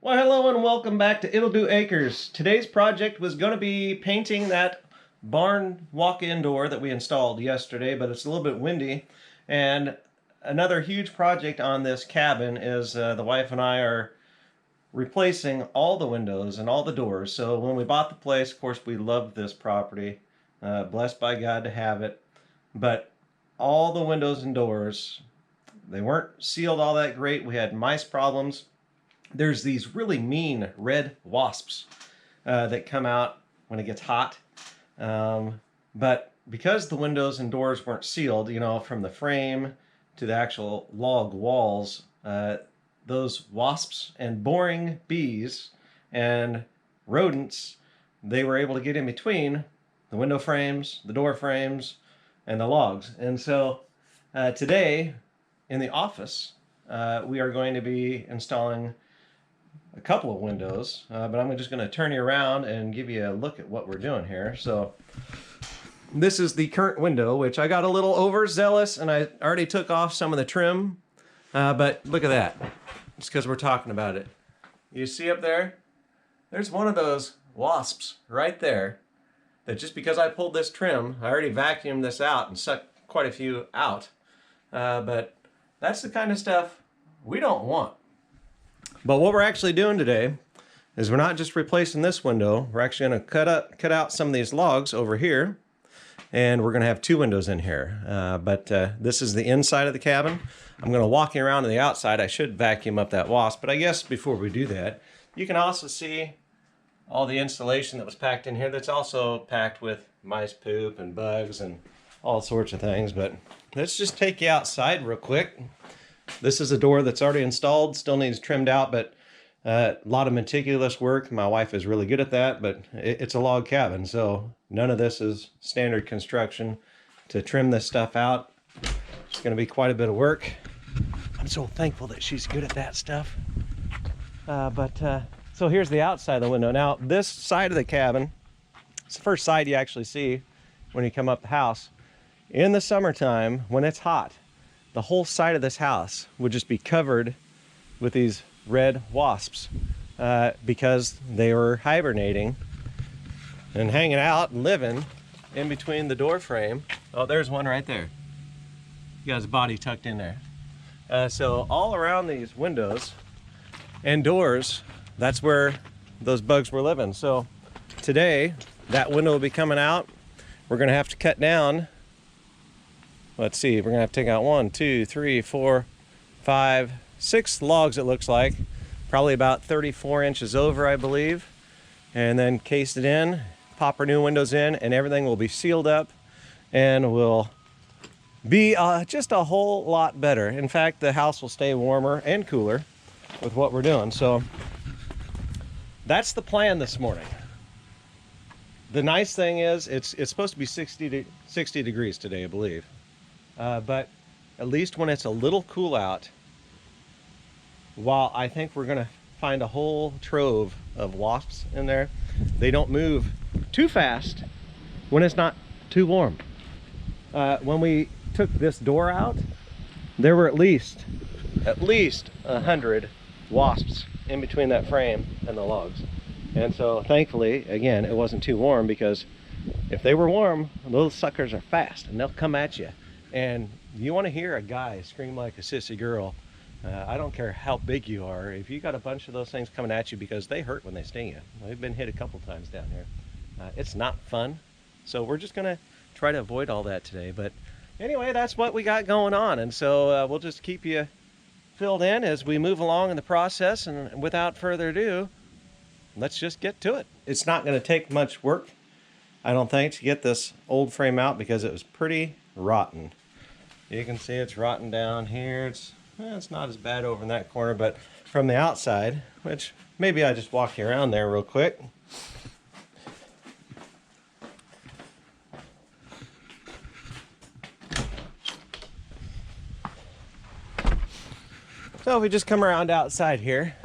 Well, hello and welcome back to It'll Do Acres. Today's project was going to be painting that barn walk-in door that we installed yesterday, but it's a little bit windy. And another huge project on this cabin is the wife and I are replacing all the windows and all the doors. So when we bought the place, of course, we loved this property. Blessed by God to have it. But all the windows and doors, they weren't sealed all that great. We had mice problems. There's these really mean red wasps that come out when it gets hot. But because the windows and doors weren't sealed, you know, from the frame to the actual log walls, those wasps and boring bees and rodents, they were able to get in between the window frames, the door frames, and the logs. And so today in the office, we are going to be installing a couple of windows, but I'm just going to turn you around and give you a look at what we're doing here. So this is the current window, which I got a little overzealous and I already took off some of the trim, but look at that. It's because we're talking about it. You see up there? There's one of those wasps right there that just because I pulled this trim, I already vacuumed this out and sucked quite a few out. But that's the kind of stuff we don't want. But what we're actually doing today is we're not just replacing this window. We're actually going to cut out some of these logs over here, and we're going to have two windows in here. But this is the inside of the cabin. I'm going to walk you around to the outside. I should vacuum up that wasp, but I guess before we do that, you can also see all the insulation that was packed in here. That's also packed with mice poop and bugs and all sorts of things. But let's just take you outside real quick. This is a door that's already installed, still needs trimmed out, but a lot of meticulous work. My wife is really good at that, but it's a log cabin, so none of this is standard construction. To trim this stuff out, it's going to be quite a bit of work. I'm so thankful that she's good at that stuff. So here's the outside of the window. Now, this side of the cabin, it's the first side you actually see when you come up the house. In the summertime, when it's hot, the whole side of this house would just be covered with these red wasps because they were hibernating and hanging out and living in between the door frame. Oh, there's one right there. He got his body tucked in there. So all around these windows and doors, that's where those bugs were living. So today, that window will be coming out. We're gonna have to cut down, let's see, we're gonna have to take out 1, 2, 3, 4, 5, 6 logs, it looks like. Probably about 34 inches over, I believe. And then case it in, pop our new windows in, and everything will be sealed up and will be just a whole lot better. In fact, the house will stay warmer and cooler with what we're doing. So that's the plan this morning. The nice thing is it's supposed to be 60 degrees today, I believe. But at least when it's a little cool out, while I think we're gonna find a whole trove of wasps in there, they don't move too fast when it's not too warm. When we took this door out, there were at least 100 wasps in between that frame and the logs. And so thankfully, again, it wasn't too warm, because if they were warm, those suckers are fast and they'll come at you. And you want to hear a guy scream like a sissy girl, I don't care how big you are, if you got a bunch of those things coming at you, because they hurt when they sting you. We've been hit a couple times down here. It's not fun. So we're just going to try to avoid all that today. But anyway, that's what we got going on. And so we'll just keep you filled in as we move along in the process. And without further ado, let's just get to it. It's not going to take much work, I don't think, to get this old frame out, because it was pretty rotten. You can see it's rotten down here. It's not as bad over in that corner, but from the outside, which maybe I just walk you around there real quick. So if we just come around outside here,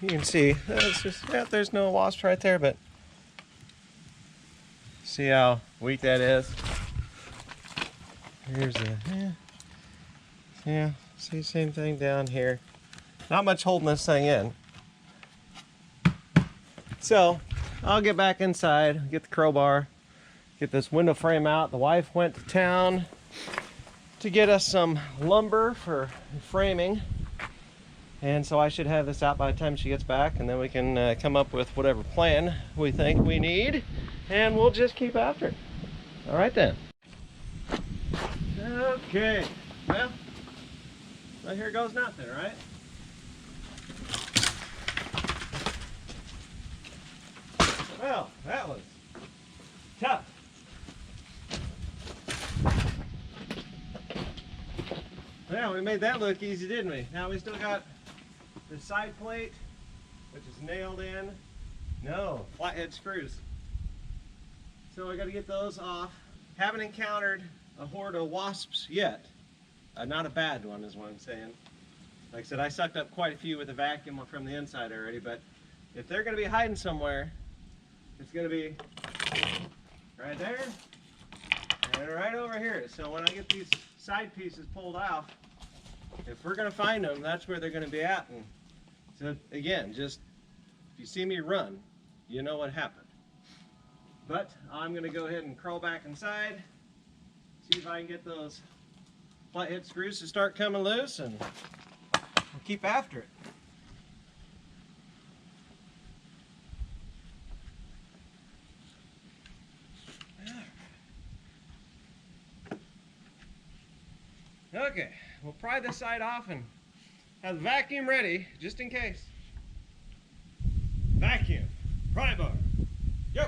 you can see it's just, there's no wasps right there, but see how weak that is. Here's a, yeah, see, same thing down here. not much holding this thing in. So I'll get back inside, get the crowbar, get this window frame out. The wife went to town to get us some lumber for framing. And so I should have this out by the time she gets back, and then we can come up with whatever plan we think we need, and we'll just keep after it. All right then. Okay, well here goes nothing, right? Well, that was tough. Yeah, we made that look easy, didn't we? Now we still got the side plate, which is nailed in. No, flathead screws. So I got to get those off. Haven't encountered a horde of wasps yet. Not a bad one is what I'm saying. Like I said, I sucked up quite a few with a vacuum from the inside already, but if they're going to be hiding somewhere, it's going to be right there and right over here. So when I get these side pieces pulled off, if we're going to find them, that's where they're going to be at. And so again, just if you see me run, you know what happened. But I'm going to go ahead and crawl back inside, see if I can get those flathead screws to start coming loose, and we'll keep after it. Okay, we'll pry this side off and have the vacuum ready just in case. Vacuum, pry bar, go!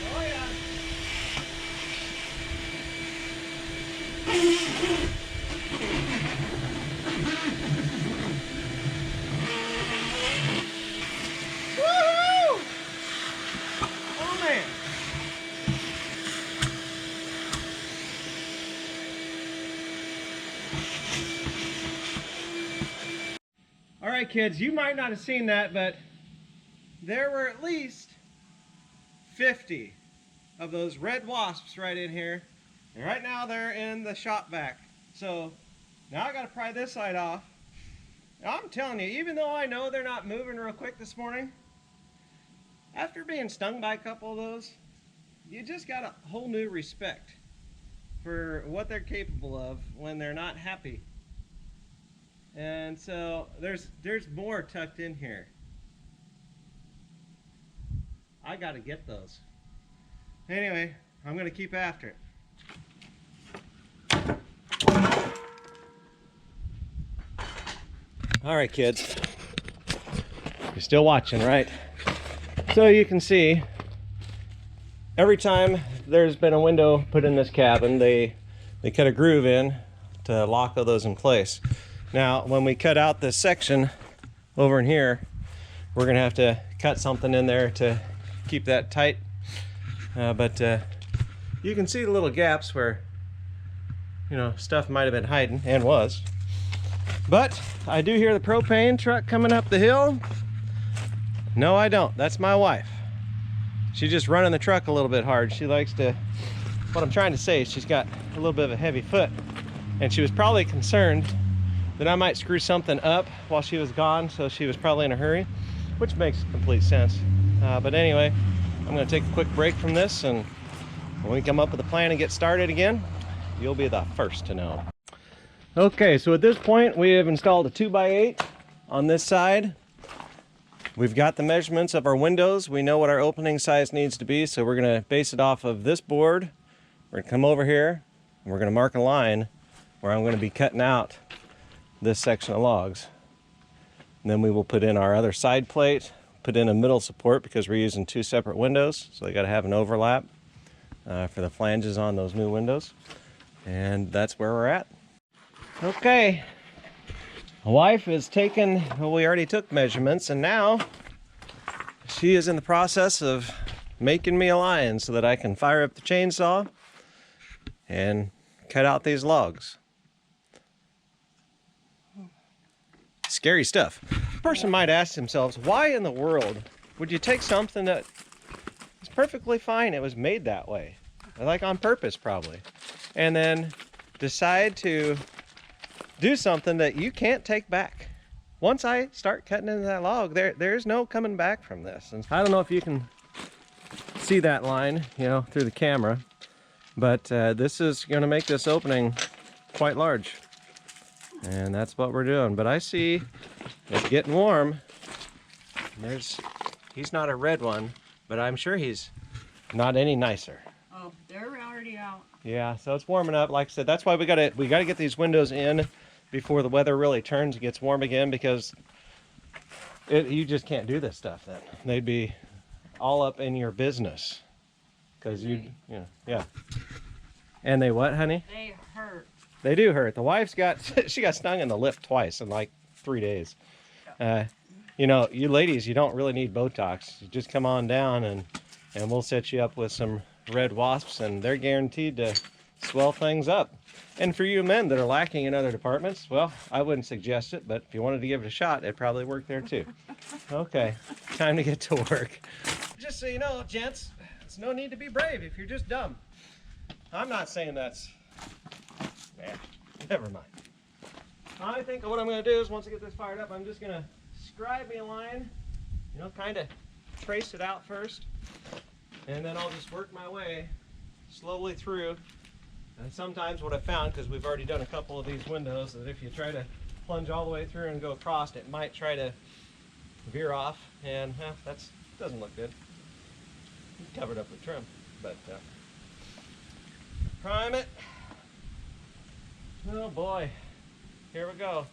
Oh yeah! Woohoo! Oh man! All right, kids, you might not have seen that, but there were at least 50 of those red wasps right in here. And right now they're in the shop vac. So now I gotta pry this side off. I'm telling you, even though I know they're not moving real quick this morning, after being stung by a couple of those, you just got a whole new respect for what they're capable of when they're not happy. And so there's more tucked in here. I gotta get those. Anyway, I'm gonna keep after it. All right, kids, you're still watching, right? So you can see every time there's been a window put in this cabin, they cut a groove in to lock all those in place. Now, when we cut out this section over in here, we're gonna have to cut something in there to keep that tight. But you can see the little gaps where, you know, stuff might have been hiding, and was. But I do hear the propane truck coming up the hill. No, I don't. That's my wife. She's just running the truck a little bit hard. She likes to, what I'm trying to say is she's got a little bit of a heavy foot, and she was probably concerned that I might screw something up while she was gone, so she was probably in a hurry, which makes complete sense. But anyway, I'm gonna take a quick break from this, and when we come up with a plan and get started again, you'll be the first to know. Okay, so at this point we have installed a 2x8 on this side. We've got the measurements of our windows. We know what our opening size needs to be, so we're gonna base it off of this board. We're gonna come over here and we're gonna mark a line where I'm gonna be cutting out this section of logs. And then we will put in our other side plate, put in a middle support because we're using two separate windows, so they got to have an overlap for the flanges on those new windows. And that's where we're at. Okay, my wife has taken, well, we already took measurements, and now she is in the process of making me a line so that I can fire up the chainsaw and cut out these logs. Scary stuff. A person might ask themselves, why in the world would you take something that perfectly fine. It was made that way, like on purpose probably. And then decide to do something that you can't take back. Once I start cutting into that log, there's no coming back from this. And I don't know if you can see that line, you know, through the camera, but this is going to make this opening quite large. And that's what we're doing. But I see it's getting warm. He's not a red one, but I'm sure he's not any nicer. Oh, they're already out. Yeah, so it's warming up. Like I said, that's why we gotta get these windows in before the weather really turns and gets warm again, because you just can't do this stuff then. They'd be all up in your business. Because yeah. And they what, honey? They hurt. They do hurt. The wife's she got stung in the lip twice in like 3 days. You know, you ladies, you don't really need Botox. You just come on down and we'll set you up with some red wasps, and they're guaranteed to swell things up. And for you men that are lacking in other departments, well, I wouldn't suggest it, but if you wanted to give it a shot, it'd probably work there too. Okay, time to get to work. Just so you know, gents, there's no need to be brave if you're just dumb. I'm not saying that's... never mind. I think what I'm going to do is, once I get this fired up, I'm just going to scribe me a line, you know, kind of trace it out first, and then I'll just work my way slowly through. And sometimes what I found, because we've already done a couple of these windows, that if you try to plunge all the way through and go across, it might try to veer off, and that doesn't look good. Covered up with trim, but prime it. Oh boy, here we go.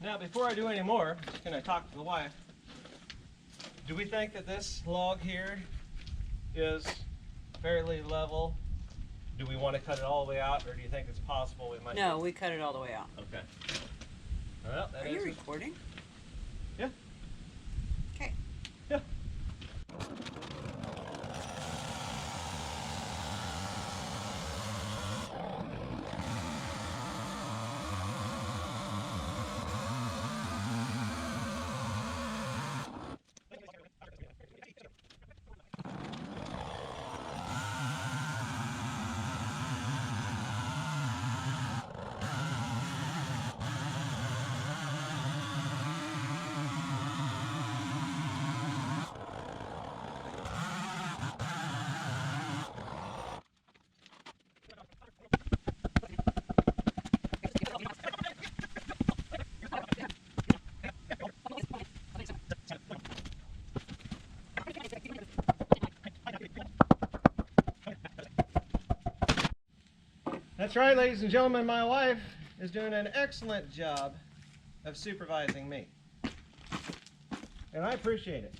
Now, before I do any more, can I talk to the wife? Do we think that this log here is fairly level? Do we want to cut it all the way out, or do you think it's possible we might? No, we cut it all the way out. Okay. Well, that Are you recording? Yeah. Okay. Yeah. That's right, ladies and gentlemen, my wife is doing an excellent job of supervising me. And I appreciate it.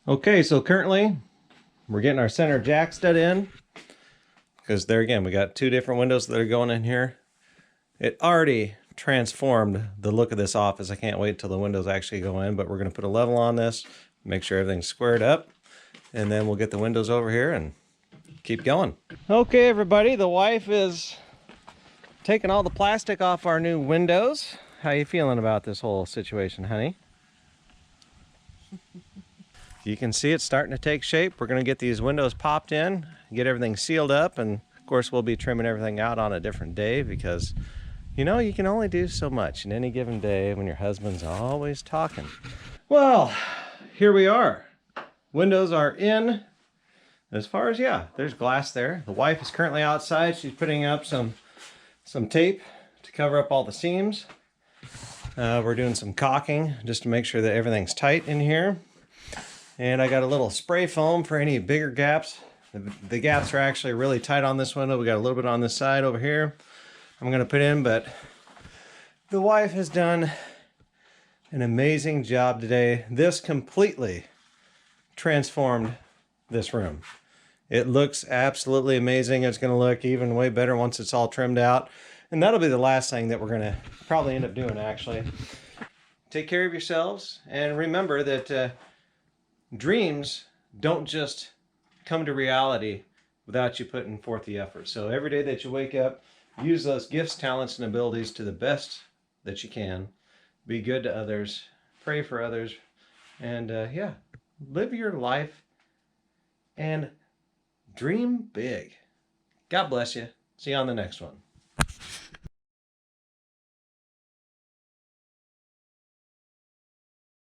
Okay, so currently we're getting our center jack stud in, because there again, we got two different windows that are going in here. It already transformed the look of this office. I can't wait till the windows actually go in, but we're going to put a level on this, make sure everything's squared up, and then we'll get the windows over here and keep going. Okay, everybody, the wife is taking all the plastic off our new windows. How you feeling about this whole situation, honey? You can see it's starting to take shape. We're going to get these windows popped in, get everything sealed up, and of course we'll be trimming everything out on a different day because, you know, you can only do so much in any given day when your husband's always talking. Well, here we are. Windows are in. As far as, yeah, there's glass there. The wife is currently outside. She's putting up some tape to cover up all the seams. We're doing some caulking just to make sure that everything's tight in here. And I got a little spray foam for any bigger gaps. The gaps are actually really tight on this window. We got a little bit on this side over here I'm going to put in, but the wife has done an amazing job today. This completely transformed this room. It looks absolutely amazing. It's going to look even way better once it's all trimmed out. And that'll be the last thing that we're going to probably end up doing, actually. Take care of yourselves, and remember that dreams don't just come to reality without you putting forth the effort. So every day that you wake up, use those gifts, talents, and abilities to the best that you can. Be good to others, pray for others, and yeah, live your life and dream big. God bless you. See you on the next one.